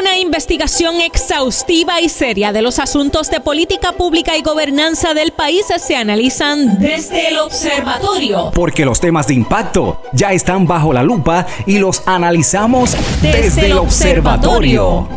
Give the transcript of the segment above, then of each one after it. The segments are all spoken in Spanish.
Una investigación exhaustiva y seria de los asuntos de política pública y gobernanza del país se analizan desde el observatorio. Porque los temas de impacto ya están bajo la lupa y los analizamos desde el observatorio.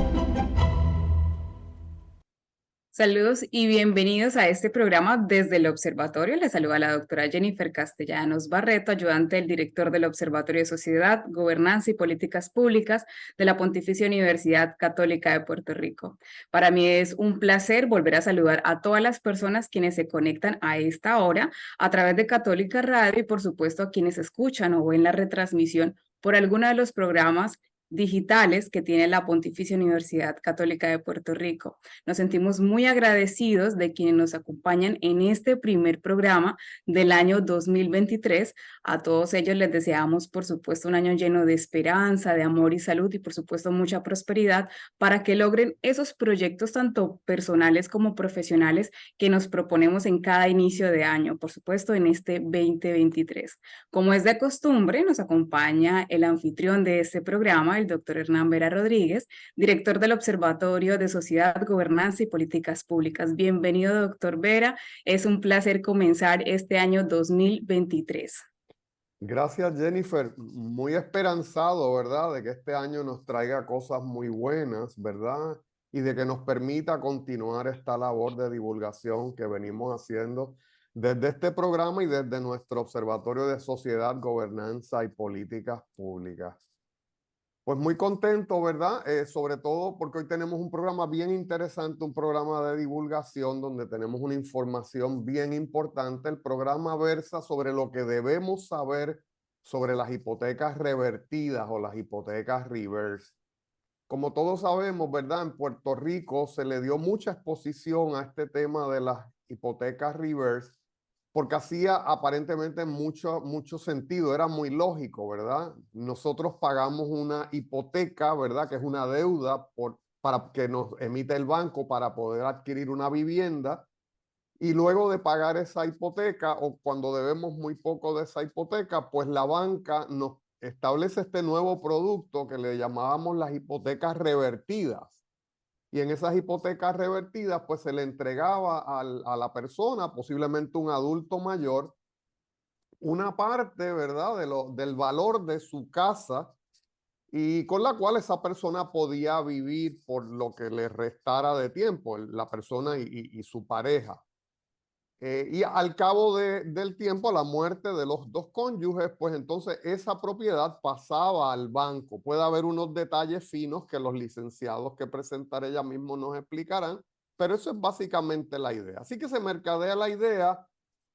Saludos y bienvenidos a este programa desde el Observatorio. Les saluda la doctora Jennifer Castellanos Barreto, ayudante del director del Observatorio de Sociedad, Gobernanza y Políticas Públicas de la Pontificia Universidad Católica de Puerto Rico. Para mí es un placer volver a saludar a todas las personas quienes se conectan a esta hora a través de Católica Radio y por supuesto a quienes escuchan o ven la retransmisión por alguno de los programas digitales que tiene la Pontificia Universidad Católica de Puerto Rico. Nos sentimos muy agradecidos de quienes nos acompañan en este primer programa del año 2023. A todos ellos les deseamos, por supuesto, un año lleno de esperanza, de amor y salud y, por supuesto, mucha prosperidad para que logren esos proyectos tanto personales como profesionales que nos proponemos en cada inicio de año, por supuesto, en este 2023. Como es de costumbre, nos acompaña el anfitrión de este programa, el doctor Hernán Vera Rodríguez, director del Observatorio de Sociedad, Gobernanza y Políticas Públicas. Bienvenido, doctor Vera. Es un placer comenzar este año 2023. Gracias, Jennifer. Muy esperanzado, ¿verdad?, de que este año nos traiga cosas muy buenas, ¿verdad? Y de que nos permita continuar esta labor de divulgación que venimos haciendo desde este programa y desde nuestro Observatorio de Sociedad, Gobernanza y Políticas Públicas. Pues muy contento, ¿verdad? Sobre todo porque hoy tenemos un programa bien interesante, un programa de divulgación donde tenemos una información bien importante. El programa versa sobre lo que debemos saber sobre las hipotecas revertidas o las hipotecas reverse. Como todos sabemos, ¿verdad? En Puerto Rico se le dio mucha exposición a este tema de las hipotecas reverse porque hacía aparentemente mucho sentido, era muy lógico, ¿verdad? Nosotros pagamos una hipoteca, ¿verdad? Que es una deuda para que nos emite el banco para poder adquirir una vivienda, y luego de pagar esa hipoteca o cuando debemos muy poco de esa hipoteca, pues la banca nos establece este nuevo producto que le llamábamos las hipotecas revertidas. Y en esas hipotecas revertidas, pues se le entregaba a la persona, posiblemente un adulto mayor, una parte, ¿verdad?, del valor de su casa y con la cual esa persona podía vivir por lo que le restara de tiempo, la persona y su pareja. Y al cabo del tiempo, a la muerte de los dos cónyuges, pues entonces esa propiedad pasaba al banco. Puede haber unos detalles finos que los licenciados que presentaré ella mismo nos explicarán, pero eso es básicamente la idea. Así que se mercadea la idea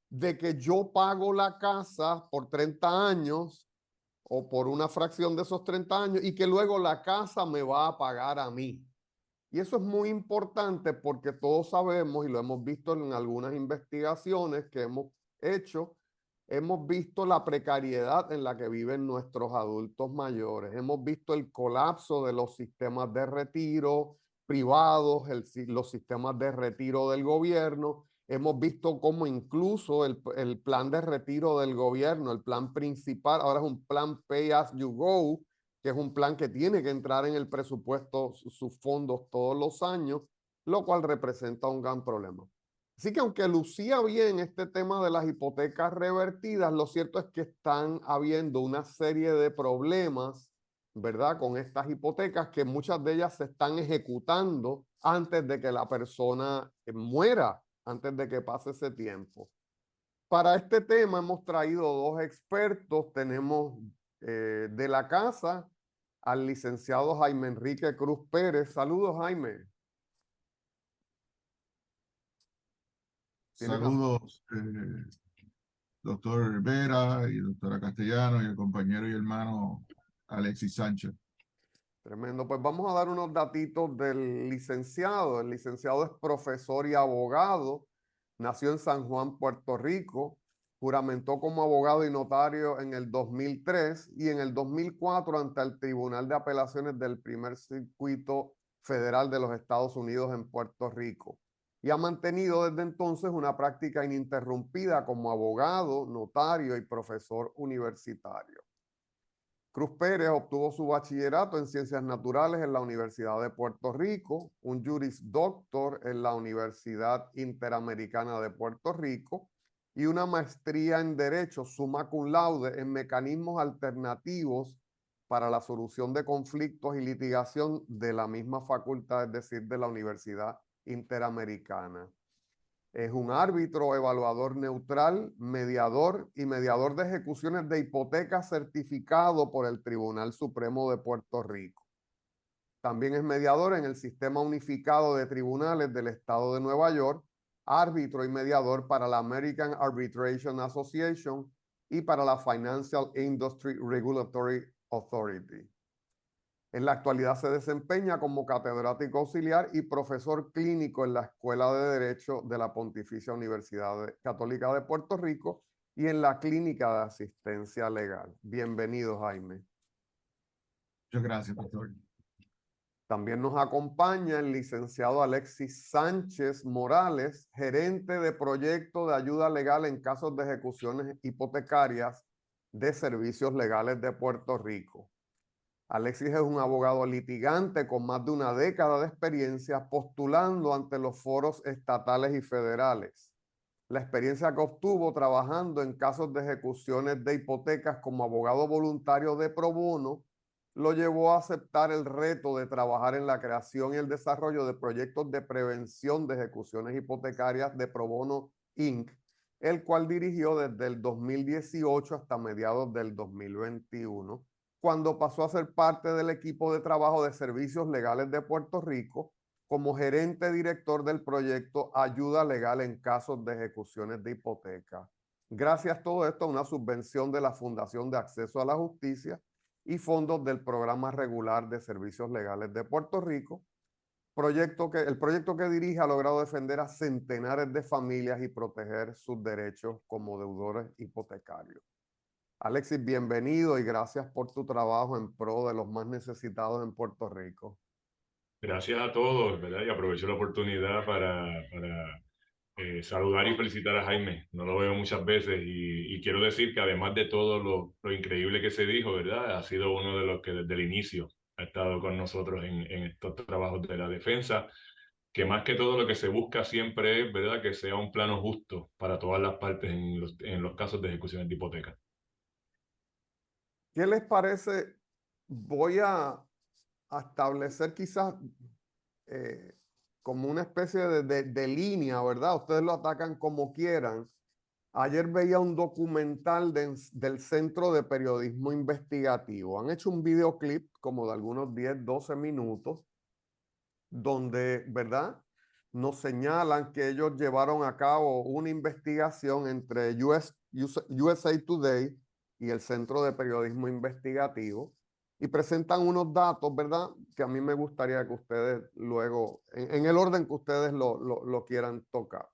de que yo pago la casa por 30 años o por una fracción de esos 30 años y que luego la casa me va a pagar a mí. Y eso es muy importante porque todos sabemos, y lo hemos visto en algunas investigaciones que hemos hecho, hemos visto la precariedad en la que viven nuestros adultos mayores. Hemos visto el colapso de los sistemas de retiro privados, los sistemas de retiro del gobierno. Hemos visto cómo incluso el plan de retiro del gobierno, el plan principal, ahora es un plan Pay As You Go, que es un plan que tiene que entrar en el presupuesto, sus fondos todos los años, lo cual representa un gran problema. Así que aunque lucía bien este tema de las hipotecas revertidas, lo cierto es que están habiendo una serie de problemas, ¿verdad?, con estas hipotecas, que muchas de ellas se están ejecutando antes de que la persona muera, antes de que pase ese tiempo. Para este tema hemos traído dos expertos. Tenemos de la casa al licenciado Jaime Enrique Cruz Pérez. Saludos, Jaime. Saludos, doctor Vera y doctora Castellano y el compañero y hermano Alexis Sánchez. Tremendo. Pues vamos a dar unos datitos del licenciado. El licenciado es profesor y abogado. Nació en San Juan, Puerto Rico. Juramentó como abogado y notario en el 2003 y en el 2004 ante el Tribunal de Apelaciones del Primer Circuito Federal de los Estados Unidos en Puerto Rico. Y ha mantenido desde entonces una práctica ininterrumpida como abogado, notario y profesor universitario. Cruz Pérez obtuvo su bachillerato en Ciencias Naturales en la Universidad de Puerto Rico, un Juris Doctor en la Universidad Interamericana de Puerto Rico y una maestría en Derecho summa cum laude en mecanismos alternativos para la solución de conflictos y litigación de la misma facultad, es decir, de la Universidad Interamericana. Es un árbitro evaluador neutral, mediador y mediador de ejecuciones de hipotecas certificado por el Tribunal Supremo de Puerto Rico. También es mediador en el Sistema Unificado de Tribunales del Estado de Nueva York, árbitro y mediador para la American Arbitration Association y para la Financial Industry Regulatory Authority. En la actualidad se desempeña como catedrático auxiliar y profesor clínico en la Escuela de Derecho de la Pontificia Universidad Católica de Puerto Rico y en la Clínica de Asistencia Legal. Bienvenido, Jaime. Muchas gracias, pastor. También nos acompaña el licenciado Alexis Sánchez Morales, gerente de proyecto de ayuda legal en casos de ejecuciones hipotecarias de Servicios Legales de Puerto Rico. Alexis es un abogado litigante con más de una década de experiencia postulando ante los foros estatales y federales. La experiencia que obtuvo trabajando en casos de ejecuciones de hipotecas como abogado voluntario de pro bono lo llevó a aceptar el reto de trabajar en la creación y el desarrollo de proyectos de prevención de ejecuciones hipotecarias de Pro Bono Inc., el cual dirigió desde el 2018 hasta mediados del 2021, cuando pasó a ser parte del equipo de trabajo de Servicios Legales de Puerto Rico como gerente director del proyecto Ayuda Legal en Casos de Ejecuciones de Hipoteca. Gracias a todo esto a una subvención de la Fundación de Acceso a la Justicia y fondos del Programa Regular de Servicios Legales de Puerto Rico, el proyecto que dirige ha logrado defender a centenares de familias y proteger sus derechos como deudores hipotecarios. Alexis, bienvenido y gracias por tu trabajo en pro de los más necesitados en Puerto Rico. Gracias a todos, ¿verdad? Y aprovecho la oportunidad para saludar y felicitar a Jaime. No lo veo muchas veces y quiero decir que además de todo lo increíble que se dijo, ¿verdad? Ha sido uno de los que desde el inicio ha estado con nosotros en estos trabajos de la defensa, que más que todo lo que se busca siempre es, ¿verdad?, que sea un plano justo para todas las partes en los casos de ejecuciones de hipoteca. ¿Qué les parece? Voy a establecer quizás como una especie de línea, ¿verdad? Ustedes lo atacan como quieran. Ayer veía un documental del Centro de Periodismo Investigativo. Han hecho un videoclip como de algunos 10, 12 minutos, donde, ¿verdad?, nos señalan que ellos llevaron a cabo una investigación entre USA Today y el Centro de Periodismo Investigativo y presentan unos datos, ¿verdad?, que a mí me gustaría que ustedes luego, en el orden que ustedes lo quieran tocar.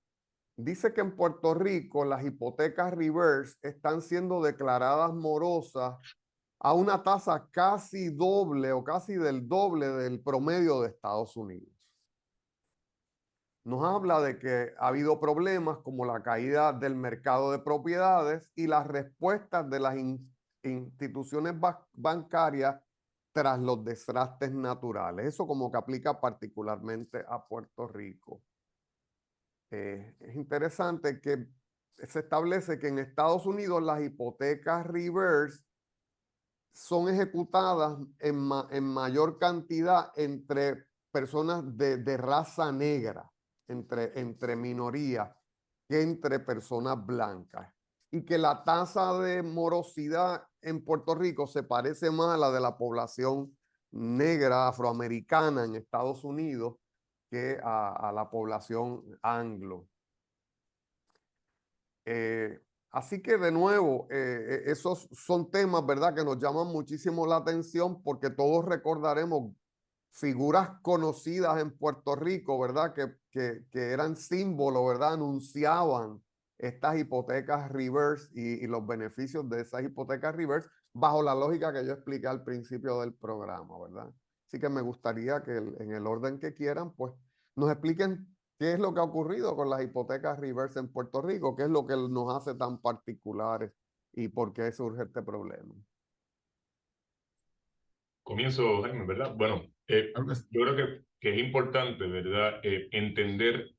Dice que en Puerto Rico las hipotecas reverse están siendo declaradas morosas a una tasa casi doble o casi del doble del promedio de Estados Unidos. Nos habla de que ha habido problemas como la caída del mercado de propiedades y las respuestas de las instituciones bancarias tras los desastres naturales. Eso como que aplica particularmente a Puerto Rico. Es interesante que se establece que en Estados Unidos las hipotecas reverse son ejecutadas en mayor cantidad entre personas de raza negra, entre minorías, que entre personas blancas. Y que la tasa de morosidad en Puerto Rico se parece más a la de la población negra afroamericana en Estados Unidos que a la población anglo. Así que de nuevo, esos son temas, ¿verdad?, que nos llaman muchísimo la atención porque todos recordaremos figuras conocidas en Puerto Rico, ¿verdad?, que eran símbolos, ¿verdad?, anunciaban estas hipotecas reverse y los beneficios de esas hipotecas reverse bajo la lógica que yo expliqué al principio del programa, ¿verdad? Así que me gustaría que en el orden que quieran, pues nos expliquen qué es lo que ha ocurrido con las hipotecas reverse en Puerto Rico, qué es lo que nos hace tan particulares y por qué surge este problema. Comienzo, Jaime, ¿verdad? Bueno, Claro que sí. yo creo que es importante, ¿verdad? Entender,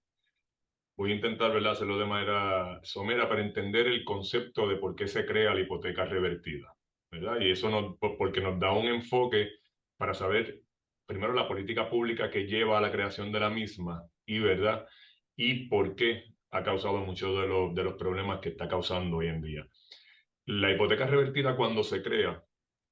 voy a intentar, ¿verdad?, hacerlo de manera somera para entender el concepto de por qué se crea la hipoteca revertida, ¿verdad? Y eso porque nos da un enfoque para saber, primero, la política pública que lleva a la creación de la misma y, ¿verdad?, y por qué ha causado muchos de los problemas que está causando hoy en día. La hipoteca revertida, cuando se crea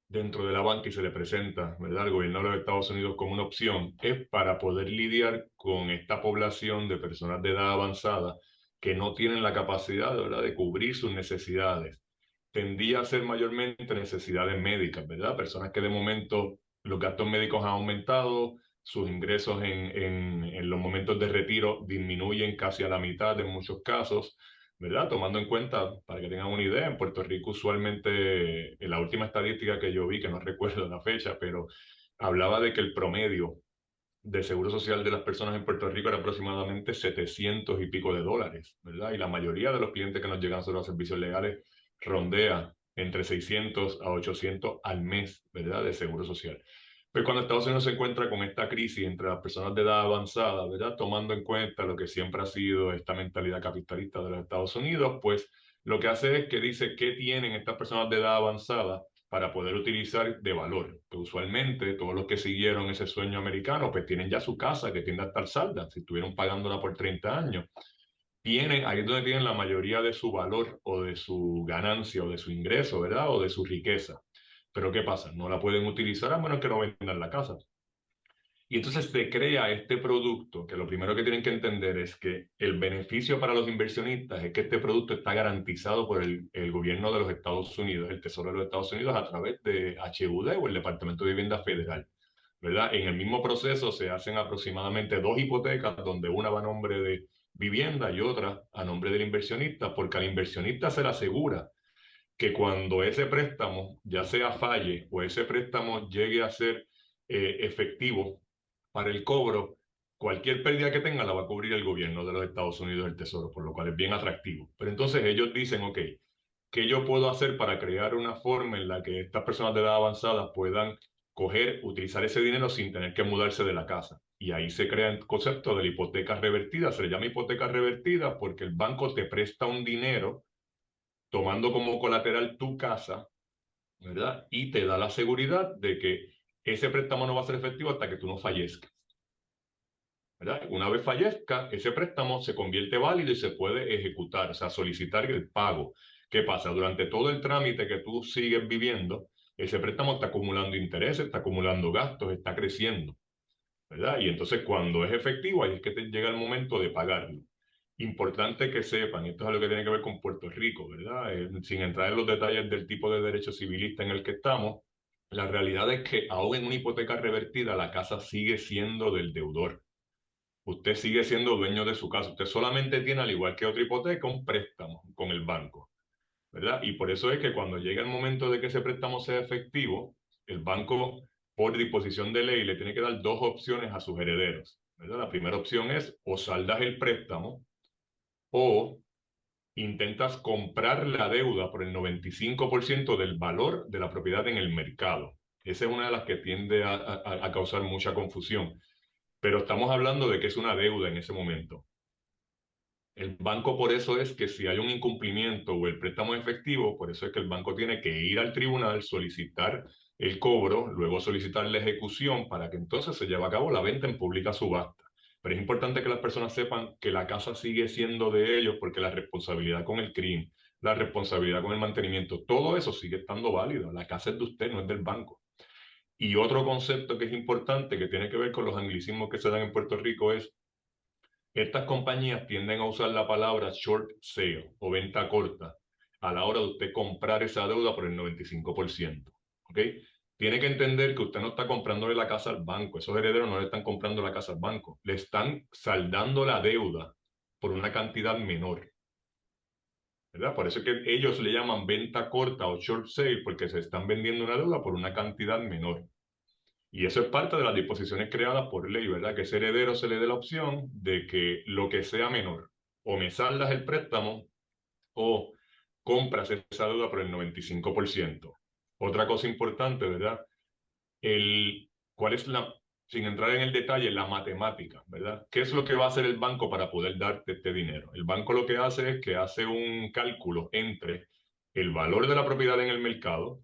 dentro de la banca y se le presenta, ¿verdad?, al gobierno de los Estados Unidos como una opción, es para poder lidiar con esta población de personas de edad avanzada que no tienen la capacidad, ¿verdad?, de cubrir sus necesidades. Tendía a ser mayormente necesidades médicas, ¿verdad? Personas que de momento los gastos médicos han aumentado, sus ingresos en los momentos de retiro disminuyen casi a la mitad en muchos casos, ¿verdad? Tomando en cuenta, para que tengan una idea, en Puerto Rico usualmente, en la última estadística que yo vi, que no recuerdo la fecha, pero hablaba de que el promedio de seguro social de las personas en Puerto Rico era aproximadamente 700 y pico de dólares, ¿verdad? Y la mayoría de los clientes que nos llegan sobre los servicios legales rondea entre 600 a 800 al mes, ¿verdad?, de seguro social. Pero cuando Estados Unidos se encuentra con esta crisis entre las personas de edad avanzada, ¿verdad?, tomando en cuenta lo que siempre ha sido esta mentalidad capitalista de los Estados Unidos, pues lo que hace es que dice qué tienen estas personas de edad avanzada para poder utilizar de valor. Pues usualmente todos los que siguieron ese sueño americano pues tienen ya su casa que tiende a estar salda, si estuvieron pagándola por 30 años. Ahí es donde tienen la mayoría de su valor o de su ganancia o de su ingreso, ¿verdad? O de su riqueza. Pero ¿qué pasa? No la pueden utilizar a menos que no vendan la casa. Y entonces se crea este producto, que lo primero que tienen que entender es que el beneficio para los inversionistas es que este producto está garantizado por el gobierno de los Estados Unidos, el Tesoro de los Estados Unidos, a través de HUD o el Departamento de Vivienda Federal, ¿verdad? En el mismo proceso se hacen aproximadamente 2 hipotecas, donde una va a nombre de vivienda y otra a nombre del inversionista, porque al inversionista se le asegura que cuando ese préstamo ya sea falle o ese préstamo llegue a ser efectivo para el cobro, cualquier pérdida que tenga la va a cubrir el gobierno de los Estados Unidos, el Tesoro, por lo cual es bien atractivo. Pero entonces ellos dicen, ok, ¿qué yo puedo hacer para crear una forma en la que estas personas de edad avanzada puedan utilizar ese dinero sin tener que mudarse de la casa? Y ahí se crea el concepto de la hipoteca revertida. Se le llama hipoteca revertida porque el banco te presta un dinero tomando como colateral tu casa, ¿verdad? Y te da la seguridad de que ese préstamo no va a ser efectivo hasta que tú no fallezcas, ¿verdad? Una vez fallezca, ese préstamo se convierte válido y se puede ejecutar, o sea, solicitar el pago. ¿Qué pasa? Durante todo el trámite que tú sigues viviendo, ese préstamo está acumulando intereses, está acumulando gastos, está creciendo, ¿verdad? Y entonces cuando es efectivo, ahí es que te llega el momento de pagarlo. Importante que sepan, esto es algo que tiene que ver con Puerto Rico, ¿verdad? Sin entrar en los detalles del tipo de derecho civilista en el que estamos, la realidad es que aún en una hipoteca revertida, la casa sigue siendo del deudor. Usted sigue siendo dueño de su casa. Usted solamente tiene, al igual que otra hipoteca, un préstamo con el banco, ¿verdad? Y por eso es que cuando llega el momento de que ese préstamo sea efectivo, el banco, por disposición de ley, le tiene que dar 2 opciones a sus herederos, ¿verdad? La primera opción es o saldas el préstamo o intentas comprar la deuda por el 95% del valor de la propiedad en el mercado. Esa es una de las que tiende a causar mucha confusión. Pero estamos hablando de que es una deuda en ese momento. El banco, por eso es que si hay un incumplimiento o el préstamo es efectivo, por eso es que el banco tiene que ir al tribunal, solicitar el cobro, luego solicitar la ejecución para que entonces se lleve a cabo la venta en pública subasta. Pero es importante que las personas sepan que la casa sigue siendo de ellos porque la responsabilidad con el crimen, la responsabilidad con el mantenimiento, todo eso sigue estando válido. La casa es de usted, no es del banco. Y otro concepto que es importante, que tiene que ver con los anglicismos que se dan en Puerto Rico, es estas compañías tienden a usar la palabra short sale o venta corta a la hora de usted comprar esa deuda por el 95%. ¿Ok? Tiene que entender que usted no está comprándole la casa al banco. Esos herederos no le están comprando la casa al banco. Le están saldando la deuda por una cantidad menor, ¿verdad? Por eso es que ellos le llaman venta corta o short sale, porque se están vendiendo una deuda por una cantidad menor. Y eso es parte de las disposiciones creadas por ley, ¿verdad? Que ese heredero se le dé la opción de que lo que sea menor, o me saldas el préstamo o compras esa deuda por el 95%. Otra cosa importante, ¿verdad? ¿Cuál es sin entrar en el detalle, la matemática, ¿verdad? ¿Qué es lo que va a hacer el banco para poder darte este dinero? El banco lo que hace es que hace un cálculo entre el valor de la propiedad en el mercado,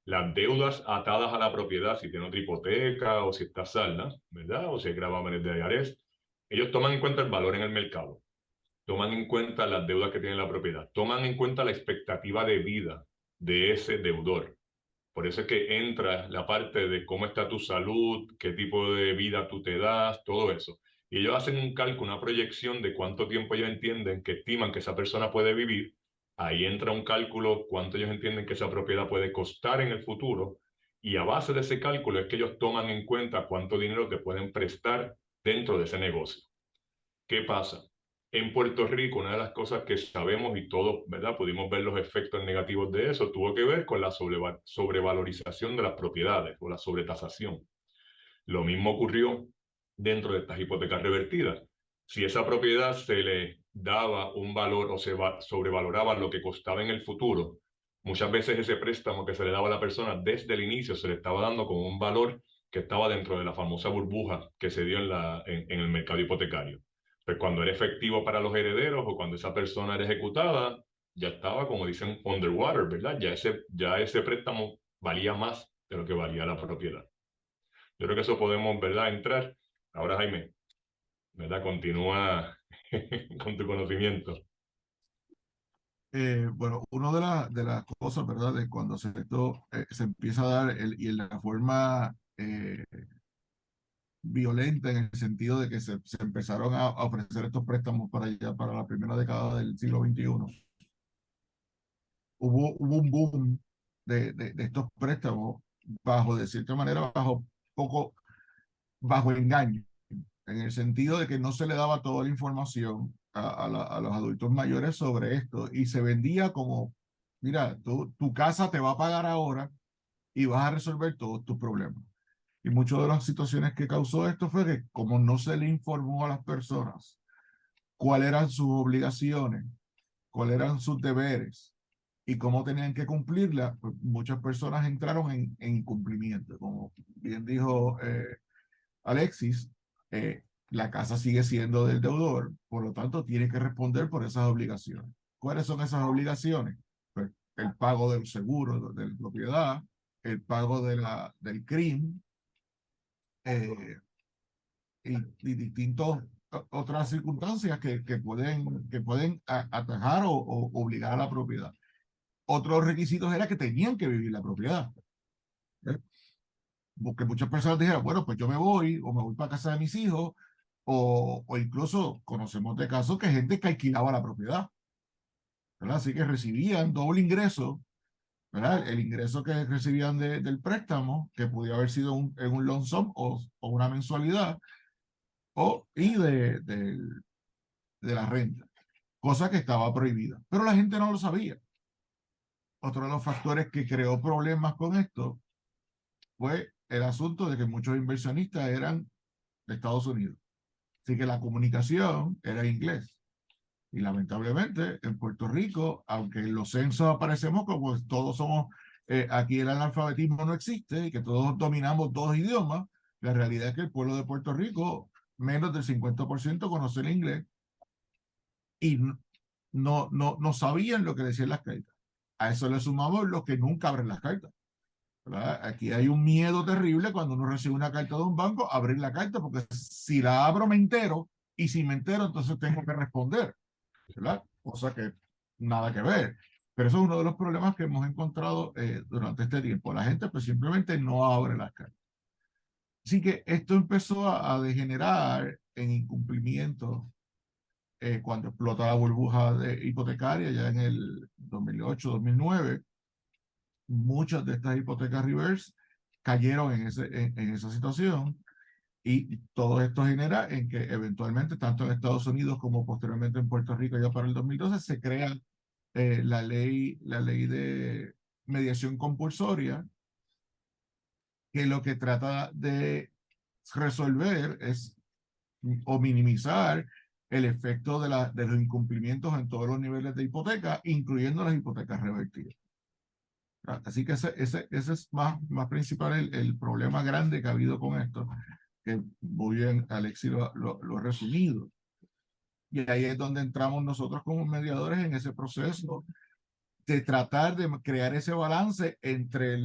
las deudas atadas a la propiedad, si tiene otra hipoteca o si está salda, ¿verdad? O si hay gravámenes de IRS. Ellos toman en cuenta el valor en el mercado, toman en cuenta las deudas que tiene la propiedad, toman en cuenta la expectativa de vida de ese deudor. Por eso es que entra la parte de cómo está tu salud, qué tipo de vida tú te das, todo eso. Y ellos hacen un cálculo, una proyección de cuánto tiempo ellos entienden que estiman que esa persona puede vivir. Ahí entra un cálculo, cuánto ellos entienden que esa propiedad puede costar en el futuro. Y a base de ese cálculo es que ellos toman en cuenta cuánto dinero te pueden prestar dentro de ese negocio. ¿Qué pasa? En Puerto Rico, una de las cosas que sabemos y todos, ¿verdad? Pudimos ver los efectos negativos de eso, tuvo que ver con la sobrevalorización de las propiedades o la sobretasación. Lo mismo ocurrió dentro de estas hipotecas revertidas. Si esa propiedad se le daba un valor o se sobrevaloraba lo que costaba en el futuro, muchas veces ese préstamo que se le daba a la persona desde el inicio se le estaba dando con un valor que estaba dentro de la famosa burbuja que se dio en el mercado hipotecario. Pues cuando era efectivo para los herederos o cuando esa persona era ejecutada, ya estaba, como dicen, underwater, ¿verdad? Ya ese préstamo valía más de lo que valía la propiedad. Yo creo que eso podemos, ¿verdad?, entrar. Ahora, Jaime, ¿verdad? Continúa con tu conocimiento. Bueno, una de las cosas, ¿verdad? De cuando esto se empieza a dar y en la forma violenta en el sentido de que se empezaron a ofrecer estos préstamos para la primera década del siglo XXI. Hubo un boom de estos préstamos de cierta manera, bajo engaño, en el sentido de que no se le daba toda la información a los adultos mayores sobre esto y se vendía como, mira, tu casa te va a pagar ahora y vas a resolver todos tus problemas. Y muchas de las situaciones que causó esto fue que como no se le informó a las personas cuáles eran sus obligaciones, cuáles eran sus deberes y cómo tenían que cumplirlas, pues muchas personas entraron en incumplimiento. Como bien dijo Alexis, la casa sigue siendo del deudor, por lo tanto tiene que responder por esas obligaciones. ¿Cuáles son esas obligaciones? Pues el pago del seguro de la propiedad, el pago del crimen, y distintas otras circunstancias que pueden atajar o obligar a la propiedad. Otros requisitos era que tenían que vivir la propiedad. Porque muchas personas dijeron, bueno, pues yo me voy o me voy para casa de mis hijos, o incluso conocemos de casos que gente que alquilaba la propiedad, ¿verdad? Así que recibían doble ingreso, ¿verdad? El ingreso que recibían del préstamo, que podía haber sido en un lump sum o una mensualidad, y de la renta, cosa que estaba prohibida. Pero la gente no lo sabía. Otro de los factores que creó problemas con esto fue el asunto de que muchos inversionistas eran de Estados Unidos. Así que la comunicación era en inglés. Y lamentablemente en Puerto Rico, aunque en los censos aparecemos como todos somos, aquí el analfabetismo no existe y que todos dominamos dos idiomas, la realidad es que el pueblo de Puerto Rico, menos del 50% conoce el inglés y no sabían lo que decían las cartas. A eso le sumamos los que nunca abren las cartas, ¿verdad? Aquí hay un miedo terrible cuando uno recibe una carta de un banco, abrir la carta, porque si la abro me entero, y si me entero entonces tengo que responder, ¿verdad? Cosa que nada que ver. Pero eso es uno de los problemas que hemos encontrado durante este tiempo. La gente pues simplemente no abre las cartas. Así que esto empezó a degenerar en incumplimiento cuando explota la burbuja hipotecaria ya en el 2008-2009. Muchas de estas hipotecas reverse cayeron en esa situación y todo esto genera en que eventualmente tanto en Estados Unidos como posteriormente en Puerto Rico ya para el 2012 se crea la ley de mediación compulsoria, que lo que trata de resolver es o minimizar el efecto de los incumplimientos en todos los niveles de hipoteca, incluyendo las hipotecas revertidas. Así que ese es más principal el problema grande que ha habido con esto, que muy bien Alexis lo ha resumido. Y ahí es donde entramos nosotros como mediadores en ese proceso de tratar de crear ese balance entre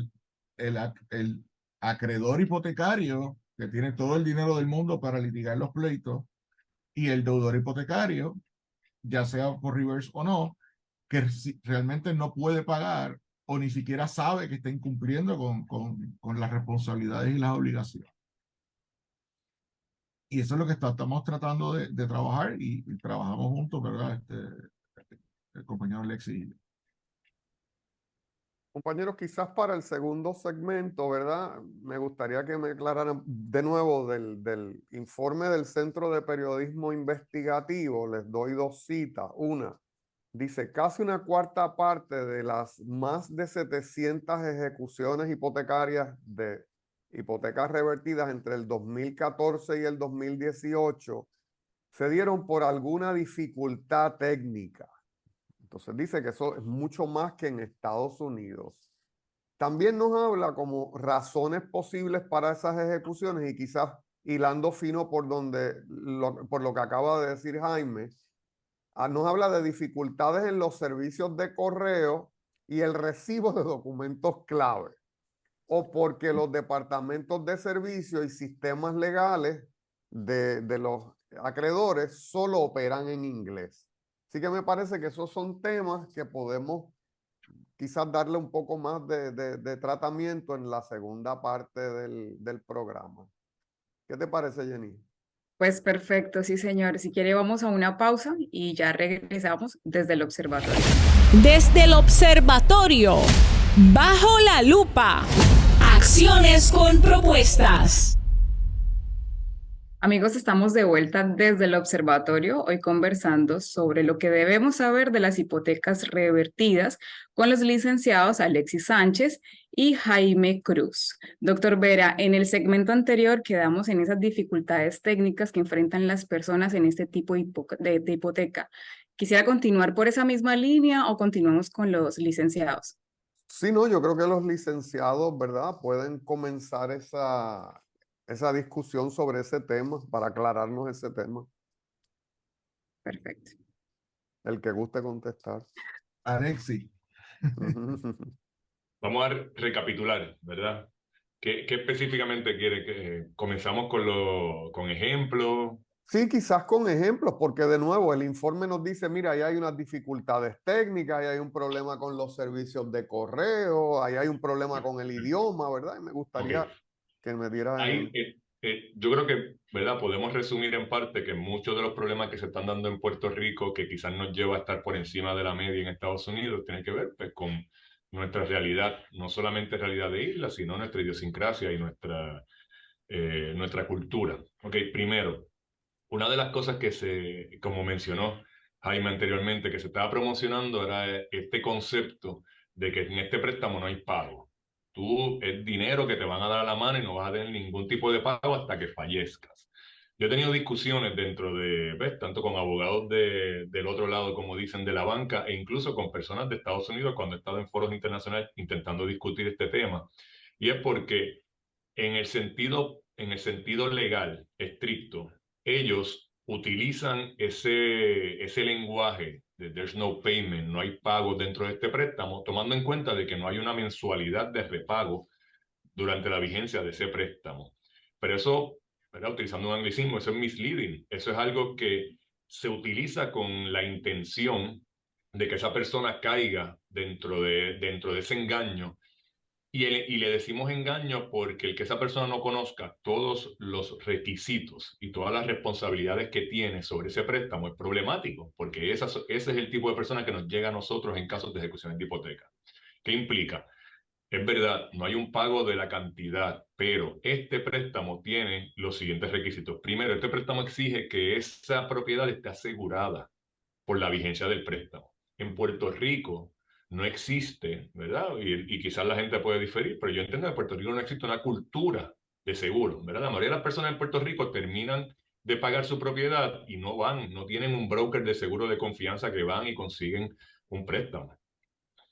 el acreedor hipotecario, que tiene todo el dinero del mundo para litigar los pleitos, y el deudor hipotecario, ya sea por reverse o no, que realmente no puede pagar o ni siquiera sabe que está incumpliendo con las responsabilidades y las obligaciones. Y eso es lo que estamos tratando de trabajar y trabajamos juntos, ¿verdad? El compañero Alexis. Compañeros, quizás para el segundo segmento, ¿verdad? Me gustaría que me aclararan de nuevo del informe del Centro de Periodismo Investigativo. Les doy dos citas. Una, dice, casi una cuarta parte de las más de 700 ejecuciones hipotecarias de hipotecas revertidas entre el 2014 y el 2018 se dieron por alguna dificultad técnica. Entonces dice que eso es mucho más que en Estados Unidos. También nos habla como razones posibles para esas ejecuciones y quizás hilando fino por lo que acaba de decir Jaime, nos habla de dificultades en los servicios de correo y el recibo de documentos clave, o porque los departamentos de servicio y sistemas legales de los acreedores solo operan en inglés. Así que me parece que esos son temas que podemos quizás darle un poco más de tratamiento en la segunda parte del programa. ¿Qué te parece, Jenny? Pues perfecto, sí, señor. Si quiere, vamos a una pausa y ya regresamos desde el observatorio. Desde el observatorio, bajo la lupa, acciones con propuestas. Amigos, estamos de vuelta desde el observatorio, hoy conversando sobre lo que debemos saber de las hipotecas revertidas con los licenciados Alexis Sánchez y Jaime Cruz. Doctor Vera, en el segmento anterior quedamos en esas dificultades técnicas que enfrentan las personas en este tipo de hipoteca. ¿Quisiera continuar por esa misma línea o continuamos con los licenciados? Sí, no, yo creo que los licenciados, ¿verdad? Pueden comenzar esa discusión sobre ese tema para aclararnos ese tema. Perfecto. El que guste contestar. Alexis. Vamos a recapitular, ¿verdad? ¿Qué específicamente quiere que comenzamos con ejemplos? Sí, quizás con ejemplos, porque de nuevo el informe nos dice, mira, ahí hay unas dificultades técnicas, ahí hay un problema con los servicios de correo, ahí hay un problema con el idioma, ¿verdad? Y me gustaría que me diera ejemplos. Yo creo que, ¿verdad? Podemos resumir en parte que muchos de los problemas que se están dando en Puerto Rico, que quizás nos lleva a estar por encima de la media en Estados Unidos, tiene que ver pues, con nuestra realidad, no solamente realidad de isla, sino nuestra idiosincrasia y nuestra cultura. Primero, una de las cosas que como mencionó Jaime anteriormente, que se estaba promocionando era este concepto de que en este préstamo no hay pago. Es dinero que te van a dar a la mano y no vas a tener ningún tipo de pago hasta que fallezcas. Yo he tenido discusiones dentro tanto con abogados del otro lado, como dicen, de la banca, e incluso con personas de Estados Unidos cuando he estado en foros internacionales intentando discutir este tema. Y es porque en el sentido legal estricto, ellos utilizan ese lenguaje de there's no payment, no hay pago dentro de este préstamo, tomando en cuenta de que no hay una mensualidad de repago durante la vigencia de ese préstamo. Pero eso, ¿verdad? Utilizando un anglicismo, eso es misleading. Eso es algo que se utiliza con la intención de que esa persona caiga dentro de ese engaño. Y le decimos engaño porque el que esa persona no conozca todos los requisitos y todas las responsabilidades que tiene sobre ese préstamo es problemático, porque ese es el tipo de persona que nos llega a nosotros en casos de ejecuciones de hipoteca. ¿Qué implica? Es verdad, no hay un pago de la cantidad, pero este préstamo tiene los siguientes requisitos. Primero, este préstamo exige que esa propiedad esté asegurada por la vigencia del préstamo. En Puerto Rico no existe, ¿verdad? Y quizás la gente puede diferir, pero yo entiendo que en Puerto Rico no existe una cultura de seguro, ¿verdad? La mayoría de las personas en Puerto Rico terminan de pagar su propiedad y no tienen un broker de seguro de confianza que van y consiguen un préstamo.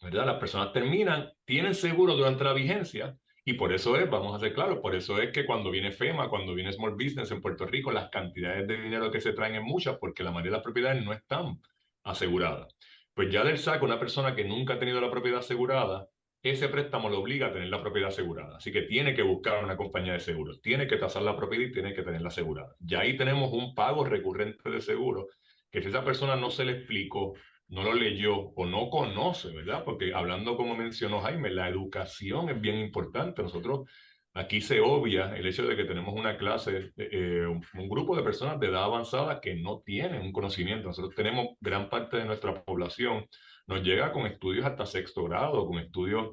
¿verdad? Las personas terminan, tienen seguro durante la vigencia y por eso es, vamos a ser claros, por eso es que cuando viene FEMA, cuando viene Small Business en Puerto Rico, las cantidades de dinero que se traen es muchas porque la mayoría de las propiedades no están aseguradas. Pues ya del saco, una persona que nunca ha tenido la propiedad asegurada, ese préstamo lo obliga a tener la propiedad asegurada. Así que tiene que buscar una compañía de seguros, tiene que tasar la propiedad y tiene que tenerla asegurada. Ya ahí tenemos un pago recurrente de seguro que si esa persona no se le explicó, no lo leyó o no conoce, ¿verdad? Porque hablando como mencionó Jaime, la educación es bien importante. Nosotros aquí se obvia el hecho de que tenemos una clase, un grupo de personas de edad avanzada que no tienen un conocimiento. Nosotros tenemos gran parte de nuestra población, nos llega con estudios hasta sexto grado, con estudios,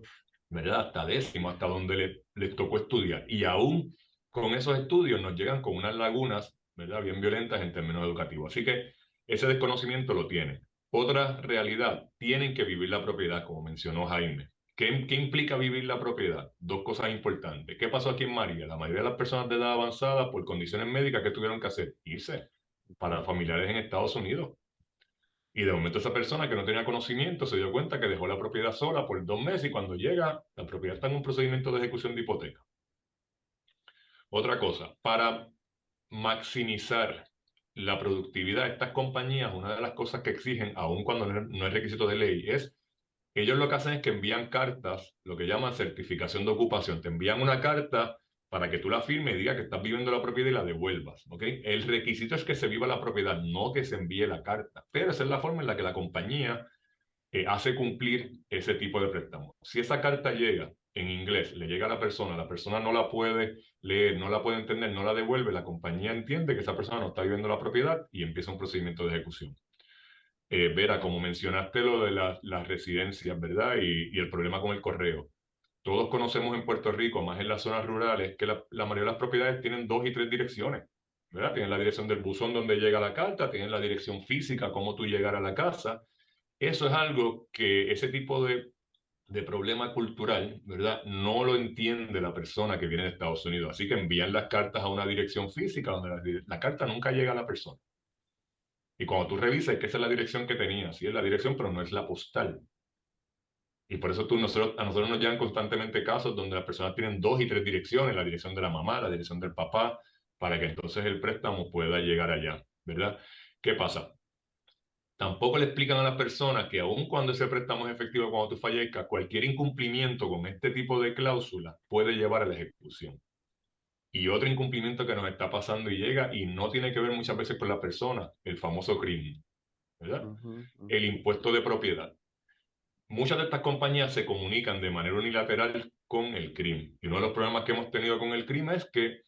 ¿verdad? Hasta décimo, hasta donde les tocó estudiar. Y aún con esos estudios nos llegan con unas lagunas, ¿verdad? Bien violentas en términos educativos. Así que ese desconocimiento lo tienen. Otra realidad, tienen que vivir la propiedad, como mencionó Jaime. ¿Qué implica vivir la propiedad? Dos cosas importantes. ¿Qué pasó aquí en María? La mayoría de las personas de edad avanzada, por condiciones médicas, ¿qué tuvieron que hacer? Irse para familiares en Estados Unidos. Y de momento esa persona que no tenía conocimiento se dio cuenta que dejó la propiedad sola por 2 meses y cuando llega, la propiedad está en un procedimiento de ejecución de hipoteca. Otra cosa, para maximizar la productividad de estas compañías, una de las cosas que exigen, aun cuando no es requisito de ley, es ellos lo que hacen es que envían cartas, lo que llaman certificación de ocupación. Te envían una carta para que tú la firmes y digas que estás viviendo la propiedad y la devuelvas. ¿Ok? El requisito es que se viva la propiedad, no que se envíe la carta. Pero esa es la forma en la que la compañía hace cumplir ese tipo de préstamo. Si esa carta llega en inglés, le llega a la persona no la puede leer, no la puede entender, no la devuelve, la compañía entiende que esa persona no está viviendo la propiedad y empieza un procedimiento de ejecución. Vera, como mencionaste lo de las residencias, ¿verdad? Y el problema con el correo. Todos conocemos en Puerto Rico, más en las zonas rurales, que la mayoría de las propiedades tienen 2 y 3 direcciones, ¿verdad? Tienen la dirección del buzón donde llega la carta, tienen la dirección física, cómo tú llegar a la casa. Eso es algo que ese tipo de problema cultural, ¿verdad? No lo entiende la persona que viene de Estados Unidos. Así que envían las cartas a una dirección física donde la carta nunca llega a la persona. Y cuando tú revisas, que esa es la dirección que tenía, sí es la dirección, pero no es la postal. Y por eso a nosotros nos llegan constantemente casos donde las personas tienen 2 y 3 direcciones, la dirección de la mamá, la dirección del papá, para que entonces el préstamo pueda llegar allá, ¿verdad? ¿Qué pasa? Tampoco le explican a las personas que aun cuando ese préstamo es efectivo cuando tú fallezcas, cualquier incumplimiento con este tipo de cláusula puede llevar a la ejecución. Y otro incumplimiento que nos está pasando y llega y no tiene que ver muchas veces con la persona, el famoso crimen, ¿verdad? El impuesto de propiedad. Muchas de estas compañías se comunican de manera unilateral con el crimen. Y uno de los problemas que hemos tenido con el crimen es que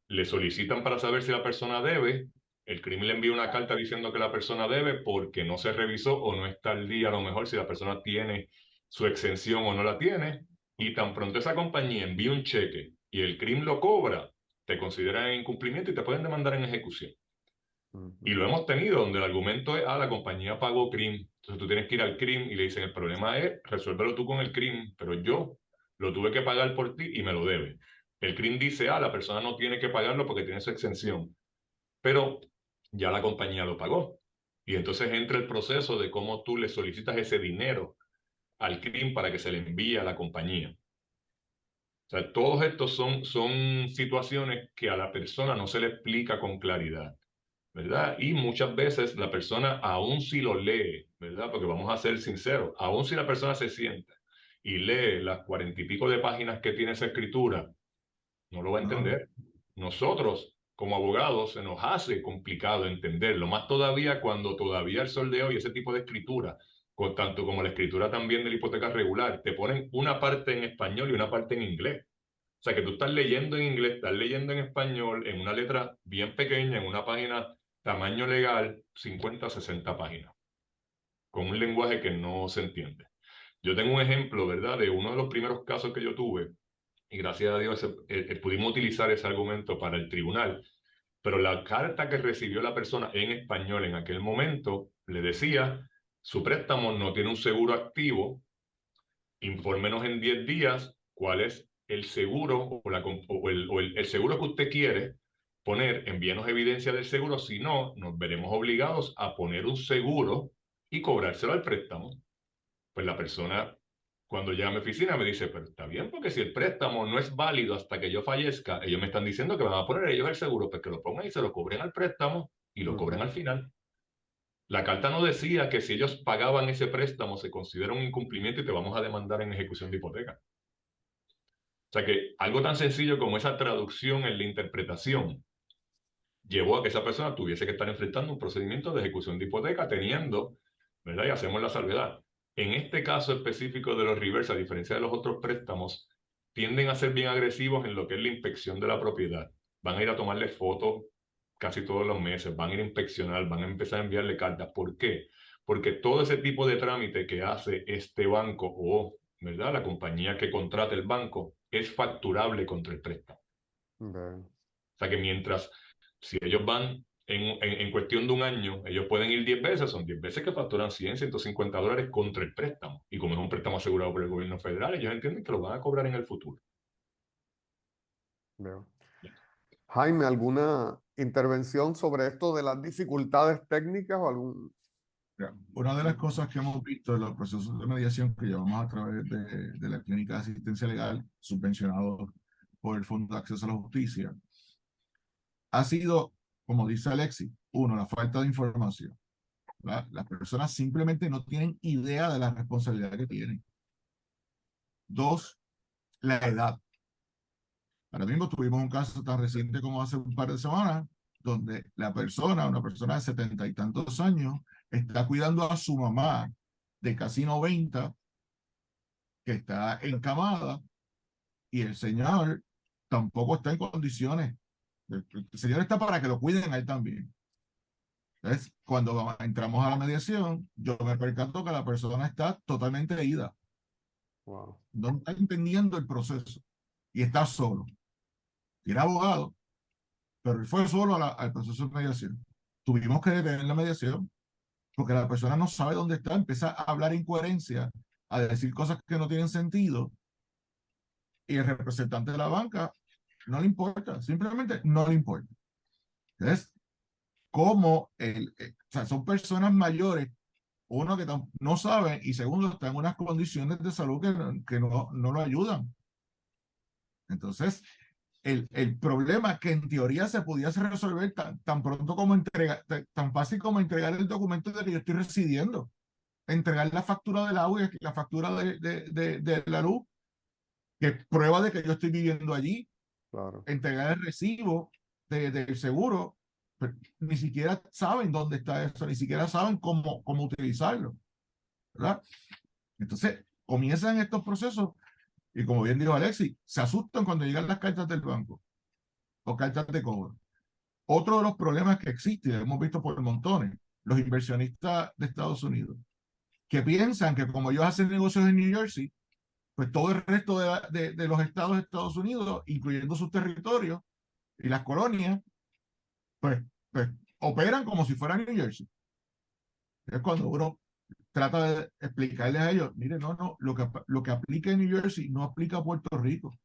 le solicitan para saber si la persona debe. El crimen le envía una carta diciendo que la persona debe porque no se revisó o no está al día a lo mejor si la persona tiene su exención o no la tiene. Y tan pronto esa compañía envía un cheque y el crimen lo cobra, te consideran en incumplimiento y te pueden demandar en ejecución. Y lo hemos tenido, donde el argumento es, la compañía pagó CRIM. Entonces tú tienes que ir al CRIM y le dicen, el problema es, resuélvelo tú con el CRIM, pero yo lo tuve que pagar por ti y me lo debe. El CRIM dice, la persona no tiene que pagarlo porque tiene su exención, pero ya la compañía lo pagó. Y entonces entra el proceso de cómo tú le solicitas ese dinero al CRIM para que se le envíe a la compañía. O sea, todos estos son situaciones que a la persona no se le explica con claridad, ¿verdad? Y muchas veces la persona, aun si lo lee, ¿verdad? Porque vamos a ser sinceros, aun si la persona se sienta y lee las 40 y pico de páginas que tiene esa escritura, no lo va a entender. Nosotros, como abogados, se nos hace complicado entenderlo, más todavía cuando todavía el sol de hoy, ese tipo de escritura, tanto como la escritura también de la hipoteca regular, te ponen una parte en español y una parte en inglés. O sea, que tú estás leyendo en inglés, estás leyendo en español, en una letra bien pequeña, en una página tamaño legal, 50, 60 páginas, con un lenguaje que no se entiende. Yo tengo un ejemplo, ¿verdad?, de uno de los primeros casos que yo tuve, y gracias a Dios pudimos utilizar ese argumento para el tribunal, pero la carta que recibió la persona en español en aquel momento le decía, su préstamo no tiene un seguro activo, infórmenos en 10 días cuál es el seguro el seguro que usted quiere poner, envíenos evidencia del seguro, si no, nos veremos obligados a poner un seguro y cobrárselo al préstamo. Pues la persona Cuando llega a mi oficina me dice, pero está bien, porque si el préstamo no es válido hasta que yo fallezca, ellos me están diciendo que van a poner ellos el seguro, pues que lo pongan y se lo cobren al préstamo y lo cobren al final. La carta no decía que si ellos pagaban ese préstamo se considera un incumplimiento y te vamos a demandar en ejecución de hipoteca. O sea que algo tan sencillo como esa traducción en la interpretación llevó a que esa persona tuviese que estar enfrentando un procedimiento de ejecución de hipoteca teniendo, ¿verdad? Y hacemos la salvedad. En este caso específico de los reverse, a diferencia de los otros préstamos, tienden a ser bien agresivos en lo que es la inspección de la propiedad. Van a ir a tomarle fotos casi todos los meses, van a ir a inspeccionar, van a empezar a enviarle cartas. ¿Por qué? Porque todo ese tipo de trámite que hace este banco o, ¿verdad?, la compañía que contrata el banco es facturable contra el préstamo. Bien. O sea que mientras, si ellos van en cuestión de un año, ellos pueden ir 10 veces, son 10 veces que facturan 100, $150 contra el préstamo. Y como es un préstamo asegurado por el gobierno federal, ellos entienden que lo van a cobrar en el futuro. Veo. Jaime, ¿alguna intervención sobre esto de las dificultades técnicas o algún? Una de las cosas que hemos visto en los procesos de mediación que llevamos a través de la Clínica de Asistencia Legal, subvencionado por el Fondo de Acceso a la Justicia, ha sido, como dice Alexis, uno, la falta de información. Las personas simplemente no tienen idea de la responsabilidad que tienen. Dos, la edad. Ahora mismo tuvimos un caso tan reciente como hace un par de semanas, donde una persona de 70 y tantos años, está cuidando a su mamá de casi 90, que está encamada, y el señor tampoco está en condiciones. El señor está para que lo cuiden a él también. Entonces, cuando entramos a la mediación, yo me percato que la persona está totalmente ida. Wow. No está entendiendo el proceso y está solo. Tiene abogado, pero él fue solo al proceso de mediación. Tuvimos que detener la mediación porque la persona no sabe dónde está, empieza a hablar incoherencia, a decir cosas que no tienen sentido, y el representante de la banca no le importa, simplemente no le importa. Entonces, como o sea, son personas mayores, uno que no sabe, y segundo, están en unas condiciones de salud que no lo ayudan. Entonces, el problema que en teoría se pudiese resolver tan pronto como tan fácil como entregar el documento de que yo estoy residiendo, entregar la factura del agua y la factura de la luz, que prueba de que yo estoy viviendo allí, Claro. entregar el recibo del seguro, pero ni siquiera saben dónde está eso, ni siquiera saben cómo utilizarlo, ¿verdad? Entonces, comienzan estos procesos y, como bien dijo Alexis, se asustan cuando llegan las cartas del banco o cartas de cobro. Otro de los problemas que existe, hemos visto por montones, los inversionistas de Estados Unidos, que piensan que como ellos hacen negocios en New Jersey, pues todo el resto de los estados de Estados Unidos, incluyendo sus territorios y las colonias, pues operan como si fueran New Jersey. Es cuando uno trata de explicarles a ellos, mire, no, lo que aplica en New Jersey no aplica a Puerto Rico.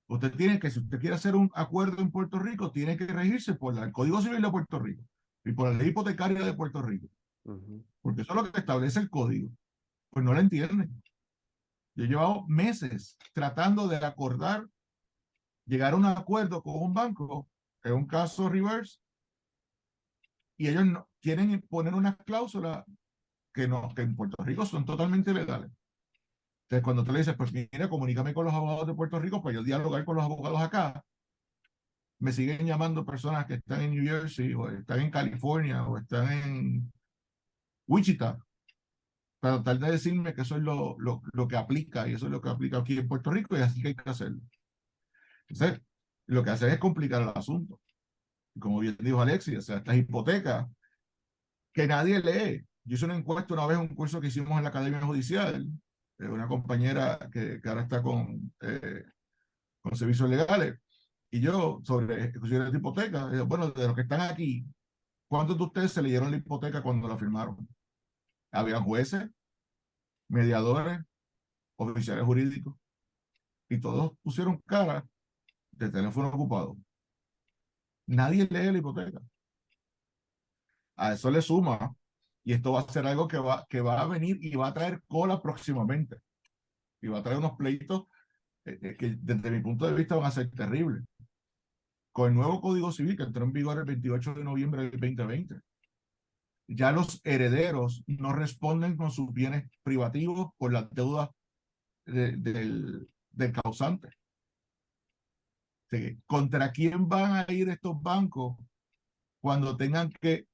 Usted tiene que, si usted quiere hacer un acuerdo en Puerto Rico, tiene que regirse por el Código Civil de Puerto Rico y por la ley hipotecaria de Puerto Rico. Porque eso es lo que establece el código. Pues no lo entienden. Yo he llevado meses tratando de acordar, llegar a un acuerdo con un banco, en un caso reverse, y ellos no quieren poner unas cláusulas que en Puerto Rico son totalmente legales. Entonces, cuando tú le dices, pues mira, comunícame con los abogados de Puerto Rico para yo dialogar con los abogados acá, me siguen llamando personas que están en New Jersey, o están en California, o están en Wichita, para tratar de decirme que eso es lo que aplica, y eso es lo que aplica aquí en Puerto Rico, y así que hay que hacerlo. Entonces, lo que hace es complicar el asunto. Como bien dijo Alexis, o sea, estas hipotecas que nadie lee. Yo hice una encuesta una vez, un curso que hicimos en la Academia Judicial, una compañera que ahora está con servicios legales, y yo, sobre ejecuciones de hipoteca, bueno, de los que están aquí, ¿cuántos de ustedes se leyeron la hipoteca cuando la firmaron? Había jueces, mediadores, oficiales jurídicos, y todos pusieron cara de teléfono ocupado. Nadie lee la hipoteca. A eso le suma Y esto va a ser algo que va a venir y va a traer cola próximamente. Y va a traer unos pleitos que desde mi punto de vista van a ser terribles. Con el nuevo Código Civil que entró en vigor el 28 de noviembre del 2020, ya los herederos no responden con sus bienes privativos por las deudas del causante. ¿Contra quién van a ir estos bancos cuando tengan que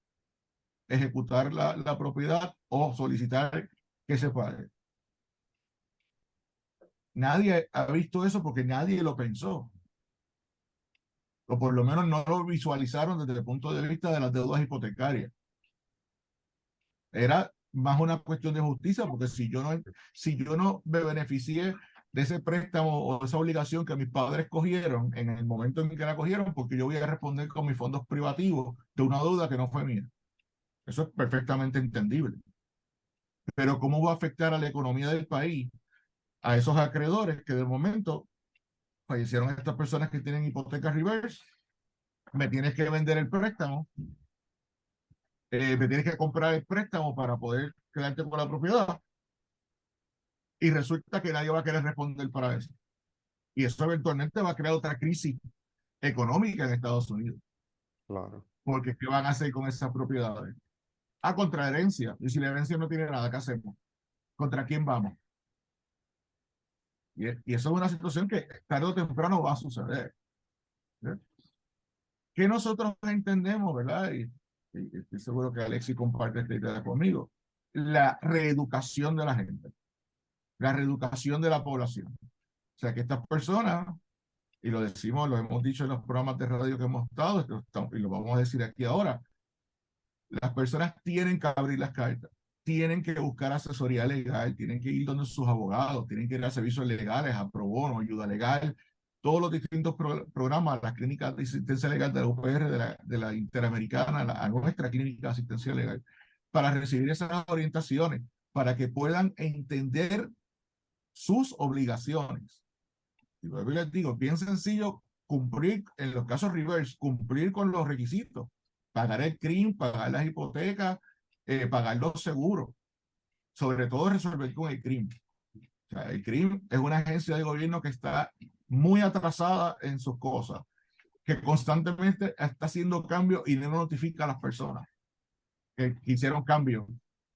ejecutar la propiedad o solicitar que se pague? Nadie ha visto eso porque nadie lo pensó. O por lo menos no lo visualizaron desde el punto de vista de las deudas hipotecarias. Era más una cuestión de justicia, porque si yo no me beneficié de ese préstamo o esa obligación que mis padres cogieron en el momento en que la cogieron, porque yo voy a responder con mis fondos privativos de una deuda que no fue mía. Eso es perfectamente entendible. Pero ¿cómo va a afectar a la economía del país, a esos acreedores que de momento fallecieron estas personas que tienen hipotecas reverse? Me tienes que vender el préstamo, me tienes que comprar el préstamo para poder quedarte con la propiedad, y resulta que nadie va a querer responder para eso. Y eso eventualmente va a crear otra crisis económica en Estados Unidos. Claro. Porque ¿qué van a hacer con esas propiedades? Contra herencia. Y si la herencia no tiene nada, ¿qué hacemos? ¿Contra quién vamos? Y eso es una situación que tarde o temprano va a suceder. ¿Sí? Que nosotros entendemos, ¿verdad? Y estoy seguro que Alexis comparte esta idea conmigo. La reeducación de la gente. La reeducación de la población. O sea, que estas personas, y lo decimos, lo hemos dicho en los programas de radio que hemos estado, y lo vamos a decir aquí ahora, las personas tienen que abrir las cartas, tienen que buscar asesoría legal, tienen que ir donde sus abogados, tienen que ir a servicios legales, a pro bono, ayuda legal, todos los distintos programas, las clínicas de asistencia legal de la UPR, de la Interamericana, a nuestra clínica de asistencia legal, para recibir esas orientaciones, para que puedan entender sus obligaciones. Y luego les digo, bien sencillo, cumplir, en los casos reverse, cumplir con los requisitos, pagar el CRIM, pagar las hipotecas, pagar los seguros, sobre todo resolver con el CRIM. O sea, el CRIM es una agencia de gobierno que está muy atrasada en sus cosas, que constantemente está haciendo cambios y no notifica a las personas que hicieron cambios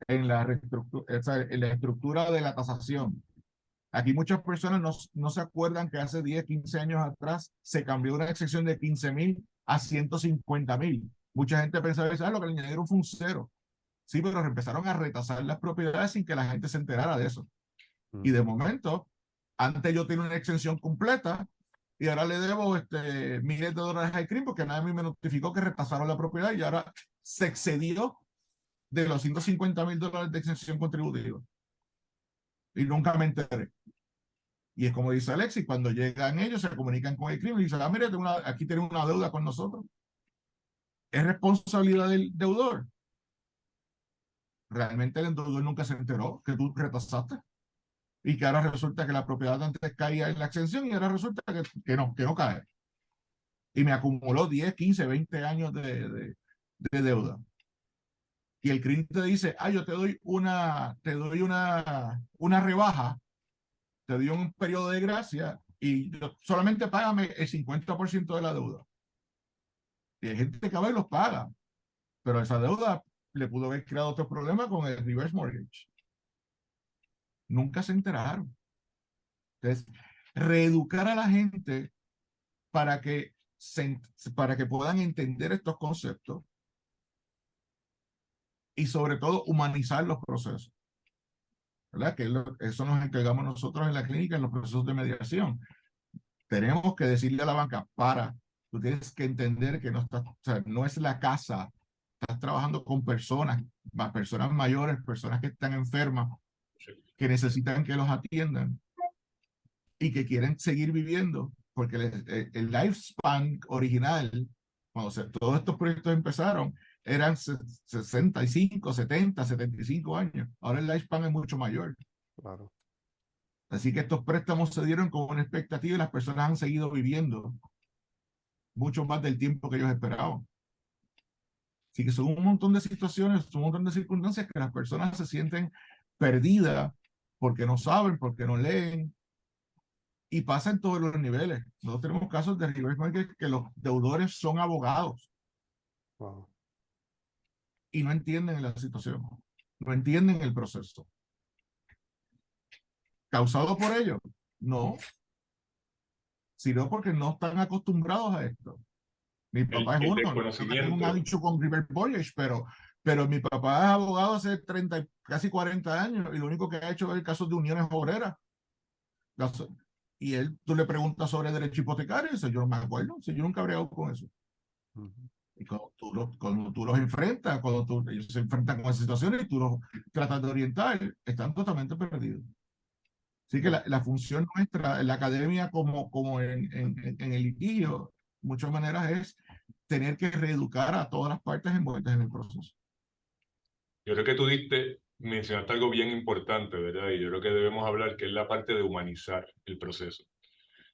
en la estructura de la tasación. Aquí muchas personas no se acuerdan que hace 10, 15 años atrás se cambió una excepción de 15,000 a 150,000. Mucha gente pensaba que lo que le añadieron fue un cero. Sí, pero empezaron a retasar las propiedades sin que la gente se enterara de eso. Y de momento, antes yo tenía una exención completa y ahora le debo miles de dólares al CRIM porque nadie me notificó que retasaron la propiedad y ahora se excedió de los 150,000 dólares de exención contributiva. Y nunca me enteré. Y es como dice Alexis, cuando llegan ellos, se comunican con el CRIM y dicen, mire, aquí tienen una deuda con nosotros. Es responsabilidad del deudor. Realmente el deudor nunca se enteró que tú retasaste y que ahora resulta que la propiedad antes caía en la exención y ahora resulta que no cae. Y me acumuló 10, 15, 20 años de deuda. Y el CRIM te dice, yo te doy una rebaja, te doy un periodo de gracia y solamente págame el 50% de la deuda. Y hay gente que a veces los paga, pero esa deuda le pudo haber creado otro problema con el reverse mortgage. Nunca se enteraron. Entonces, reeducar a la gente para que puedan entender estos conceptos y sobre todo humanizar los procesos. ¿Verdad? Que eso nos encargamos nosotros en la clínica en los procesos de mediación. Tenemos que decirle a la banca, tú tienes que entender que no es la casa, estás trabajando con personas mayores, personas que están enfermas, que necesitan que los atiendan y que quieren seguir viviendo, porque el lifespan original, cuando todos estos proyectos empezaron, eran 65, 70, 75 años. Ahora el lifespan es mucho mayor. Claro. Así que estos préstamos se dieron con una expectativa y las personas han seguido viviendo mucho más del tiempo que ellos esperaban. Así que son un montón de situaciones, son un montón de circunstancias que las personas se sienten perdidas porque no saben, porque no leen, y pasa en todos los niveles. Nosotros tenemos casos de reverse mortgage que los deudores son abogados Wow. y no entienden la situación, no entienden el proceso. ¿Causado por ello? No, sino porque no están acostumbrados a esto. Mi papá es uno, no tengo nada dicho con reverse mortgage, pero mi papá es abogado hace 30, casi 40 años, y lo único que ha hecho es casos de uniones obreras. Y tú le preguntas sobre derecho hipotecario y dice, yo no me acuerdo, yo nunca he bregado con eso. Y cuando tú los enfrentas, ellos se enfrentan con esas situaciones y tú los tratas de orientar, están totalmente perdidos. Así que la función nuestra en la academia, como en el litigio, de muchas maneras es tener que reeducar a todas las partes envueltas en el proceso. Yo creo que mencionaste algo bien importante, ¿verdad? Y yo creo que debemos hablar, que es la parte de humanizar el proceso.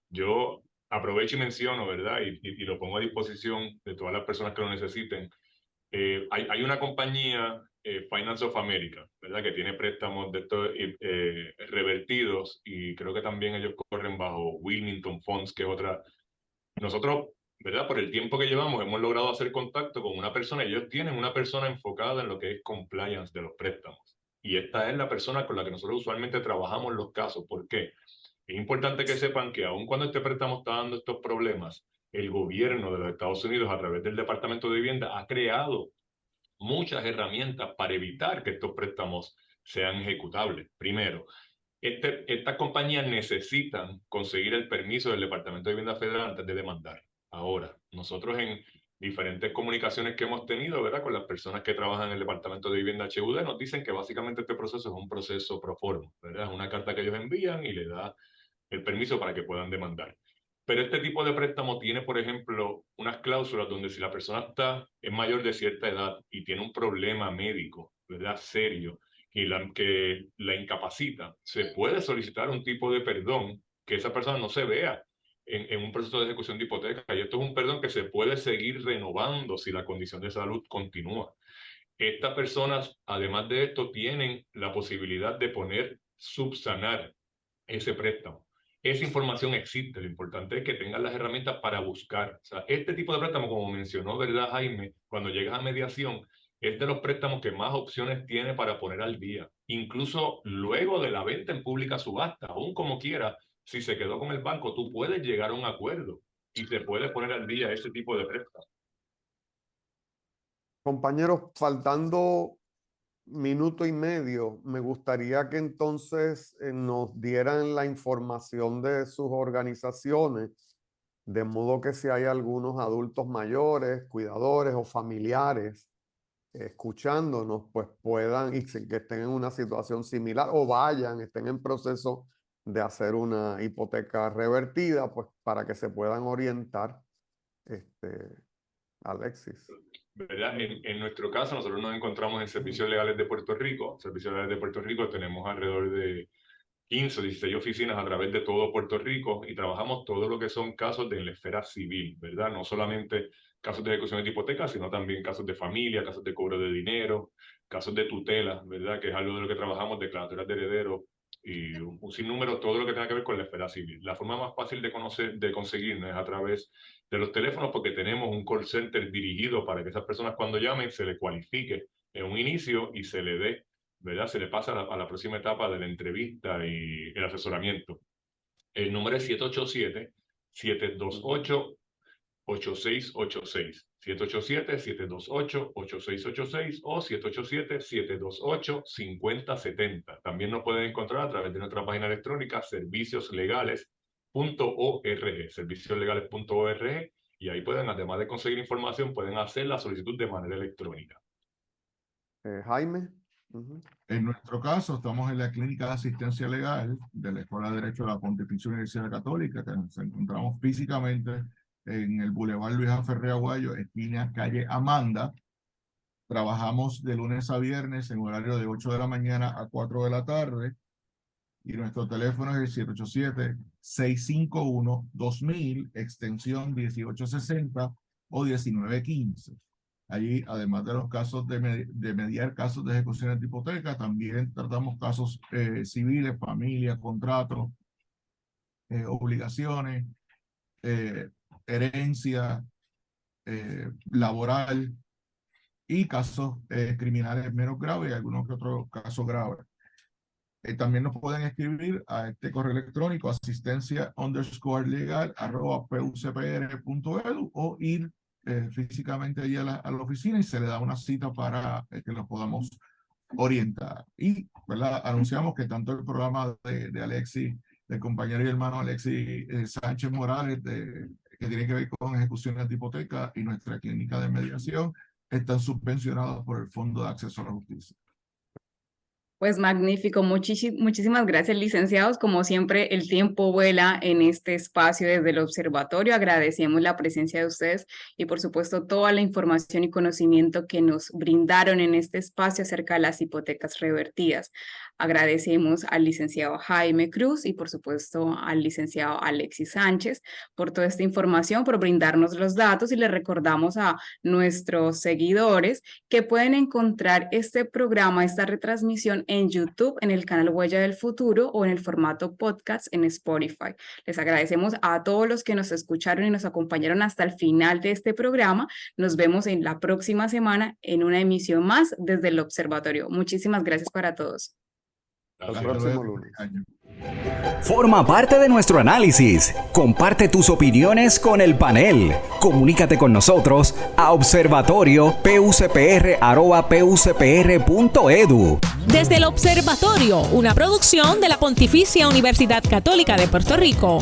Yo aprovecho y menciono, ¿verdad? Y lo pongo a disposición de todas las personas que lo necesiten. Hay una compañía, Finance of America, ¿verdad? Que tiene préstamos de estos revertidos, y creo que también ellos corren bajo Wilmington Funds, que es otra. Nosotros, ¿verdad? Por el tiempo que llevamos, hemos logrado hacer contacto con una persona. Ellos tienen una persona enfocada en lo que es compliance de los préstamos. Y esta es la persona con la que nosotros usualmente trabajamos los casos. ¿Por qué? Es importante que sepan que aun cuando este préstamo está dando estos problemas, el gobierno de los Estados Unidos, a través del Departamento de Vivienda, ha creado muchas herramientas para evitar que estos préstamos sean ejecutables. Primero, estas compañías necesitan conseguir el permiso del Departamento de Vivienda Federal antes de demandar. Ahora, nosotros en diferentes comunicaciones que hemos tenido, ¿verdad?, con las personas que trabajan en el Departamento de Vivienda HUD, nos dicen que básicamente este proceso es un proceso pro forma, ¿verdad? Es una carta que ellos envían y le da el permiso para que puedan demandar. Pero este tipo de préstamo tiene, por ejemplo, unas cláusulas donde si la persona es mayor de cierta edad y tiene un problema médico, ¿verdad?, serio, que la incapacita, se puede solicitar un tipo de perdón que esa persona no se vea en un proceso de ejecución de hipoteca. Y esto es un perdón que se puede seguir renovando si la condición de salud continúa. Estas personas, además de esto, tienen la posibilidad de subsanar ese préstamo. Esa información existe. Lo importante es que tengan las herramientas para buscar. O sea, este tipo de préstamo, como mencionó, ¿verdad, Jaime? Cuando llegas a mediación, es de los préstamos que más opciones tiene para poner al día. Incluso luego de la venta en pública subasta, aún como quiera, si se quedó con el banco, tú puedes llegar a un acuerdo y se puede poner al día ese tipo de préstamo. Compañeros, faltando minuto y medio, me gustaría que entonces nos dieran la información de sus organizaciones, de modo que si hay algunos adultos mayores, cuidadores o familiares escuchándonos, pues puedan, y que estén en una situación similar o estén en proceso de hacer una hipoteca revertida, pues para que se puedan orientar, Alexis. ¿Verdad? En nuestro caso, nosotros nos encontramos en Servicios Legales de Puerto Rico. Servicios Legales de Puerto Rico tenemos alrededor de 15 o 16 oficinas a través de todo Puerto Rico, y trabajamos todo lo que son casos de la esfera civil, ¿verdad? No solamente casos de ejecución de hipoteca, sino también casos de familia, casos de cobro de dinero, casos de tutela, ¿verdad? Que es algo de lo que trabajamos, declaratorias de herederos y un sinnúmero, todo lo que tenga que ver con la esfera civil. La forma más fácil de conseguirnos es a través de los teléfonos, porque tenemos un call center dirigido para que esas personas, cuando llamen, se les cualifique en un inicio y se le dé, ¿verdad? Se le pasa a la próxima etapa de la entrevista y el asesoramiento. El número es 787-728-8686. 787-728-8686 o 787-728-5070. También nos pueden encontrar a través de nuestra página electrónica servicioslegales.org, servicioslegales.org, y ahí pueden, además de conseguir información, pueden hacer la solicitud de manera electrónica. Jaime. En nuestro caso, estamos en la Clínica de Asistencia Legal de la Escuela de Derecho de la Pontificia Universidad Católica, que nos encontramos físicamente en el Boulevard Luis Ferré Aguayo, esquina calle Amanda. Trabajamos de lunes a viernes en horario de 8 de la mañana a 4 de la tarde. Y nuestro teléfono es el 787-651-2000, extensión 1860 o 1915. Allí, además de los casos de mediar casos de ejecuciones de hipoteca, también tratamos casos civiles, familia, contratos, obligaciones, herencia, laboral y casos criminales menos graves y algunos que otros casos graves. También nos pueden escribir a este correo electrónico asistencia_legal@pucpr.edu o ir físicamente allí a la oficina y se le da una cita para que los podamos orientar. Y, ¿verdad? Anunciamos que tanto el programa de Alexis, del compañero y hermano Alexis Sánchez Morales, que tiene que ver con ejecuciones de hipoteca, y nuestra clínica de mediación están subvencionados por el Fondo de Acceso a la Justicia. Pues magnífico, muchísimas gracias, licenciados. Como siempre, el tiempo vuela en este espacio desde el observatorio. Agradecemos la presencia de ustedes y, por supuesto, toda la información y conocimiento que nos brindaron en este espacio acerca de las hipotecas revertidas. Agradecemos al licenciado Jaime Cruz y, por supuesto, al licenciado Alexis Sánchez por toda esta información, por brindarnos los datos, y les recordamos a nuestros seguidores que pueden encontrar este programa, esta retransmisión en YouTube, en el canal Huella del Futuro o en el formato podcast en Spotify. Les agradecemos a todos los que nos escucharon y nos acompañaron hasta el final de este programa. Nos vemos en la próxima semana en una emisión más desde el observatorio. Muchísimas gracias para todos. Hasta el próximo lunes. Forma parte de nuestro análisis. Comparte tus opiniones con el panel. Comunícate con nosotros a observatorio.pucpr@pucpr.edu. Desde el Observatorio, una producción de la Pontificia Universidad Católica de Puerto Rico.